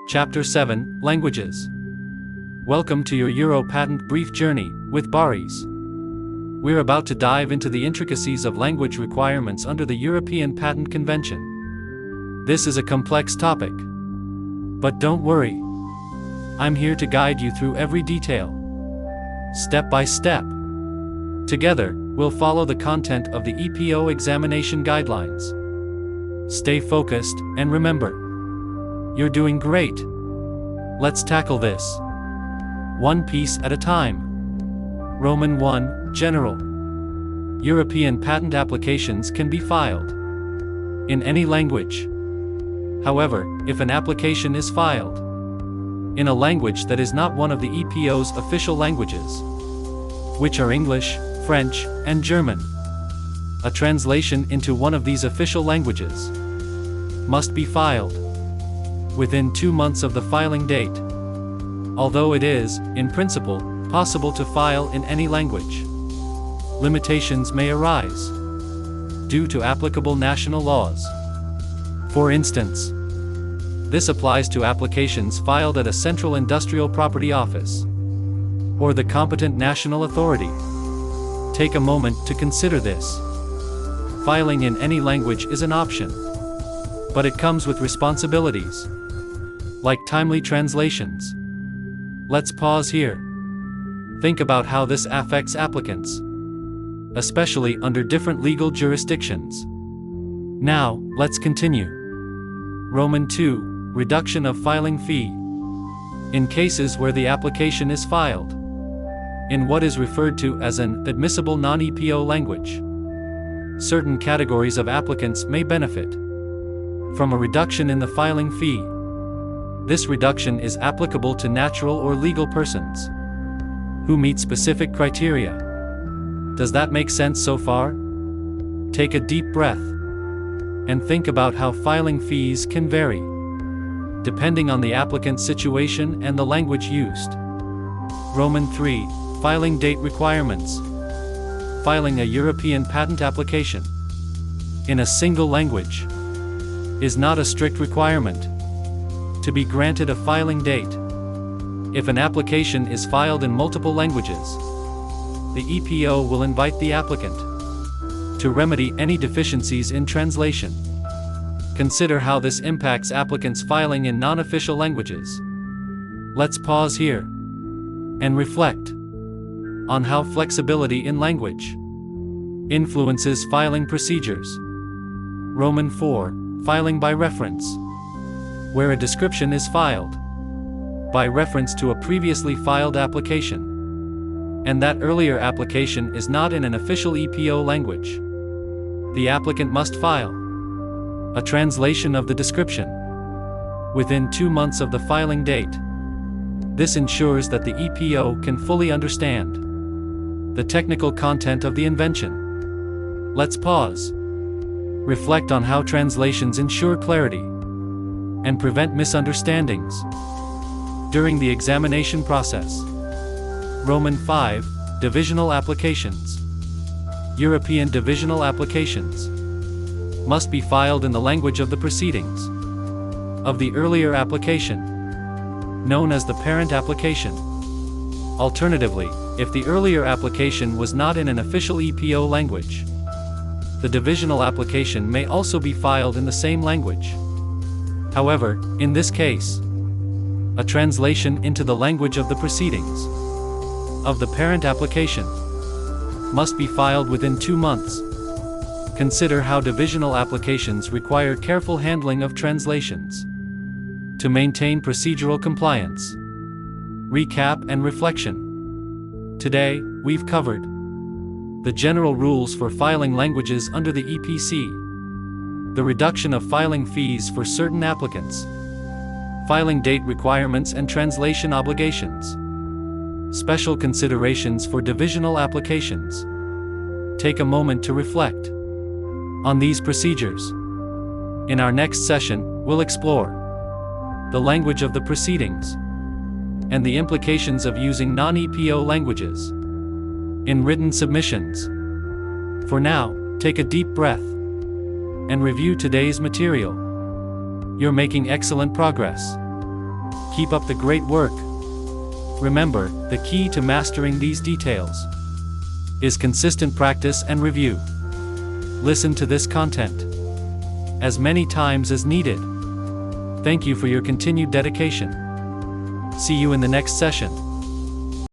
Chapter 7, Languages. Welcome to your Euro Patent Brief Journey, with Baris. We're about to dive into the intricacies of language requirements under the European Patent Convention. This is a complex topic. But don't worry. I'm here to guide you through every detail, step by step. Together, we'll follow the content of the EPO Examination Guidelines. Stay focused, and remember, you're doing great. Let's tackle this one piece at a time. Roman 1, General. European patent applications can be filed in any language. However, if an application is filed in a language that is not one of the EPO's official languages, which are English, French, and German, a translation into one of these official languages must be filed within 2 months of the filing date. Although it is, in principle, possible to file in any language, limitations may arise due to applicable national laws. For instance, this applies to applications filed at a central industrial property office or the competent national authority. Take a moment to consider this. Filing in any language is an option, but it comes with responsibilities, like timely translations. Let's pause here. Think about how this affects applicants, especially under different legal jurisdictions. Now, let's continue. Roman 2, Reduction of filing fee. In cases where the application is filed in what is referred to as an admissible non-EPO language, certain categories of applicants may benefit from a reduction in the filing fee. This reduction is applicable to natural or legal persons who meet specific criteria. Does that make sense so far? Take a deep breath and think about how filing fees can vary depending on the applicant's situation and the language used. Roman 3, Filing date requirements. Filing a European patent application in a single language is not a strict requirement to be granted a filing date. If an application is filed in multiple languages, the EPO will invite the applicant to remedy any deficiencies in translation. Consider how this impacts applicants filing in non-official languages. Let's pause here and reflect on how flexibility in language influences filing procedures. Roman 4, Filing by reference. Where a description is filed by reference to a previously filed application, and that earlier application is not in an official EPO language, the applicant must file a translation of the description within 2 months of the filing date. This ensures that the EPO can fully understand the technical content of the invention. Let's pause. Reflect on how translations ensure clarity and prevent misunderstandings during the examination process. Roman 5, Divisional applications. European divisional applications must be filed in the language of the proceedings of the earlier application, known as the parent application. Alternatively, if the earlier application was not in an official EPO language, the divisional application may also be filed in the same language. However, in this case, a translation into the language of the proceedings of the parent application must be filed within 2 months. Consider how divisional applications require careful handling of translations to maintain procedural compliance. Recap and reflection. Today, we've covered the general rules for filing languages under the EPC, the reduction of filing fees for certain applicants, filing date requirements and translation obligations, special considerations for divisional applications. Take a moment to reflect on these procedures. In our next session, we'll explore the language of the proceedings and the implications of using non-EPO languages in written submissions. For now, take a deep breath and review today's material. You're making excellent progress. Keep up the great work. Remember, the key to mastering these details is consistent practice and review. Listen to this content as many times as needed. Thank you for your continued dedication. See you in the next session.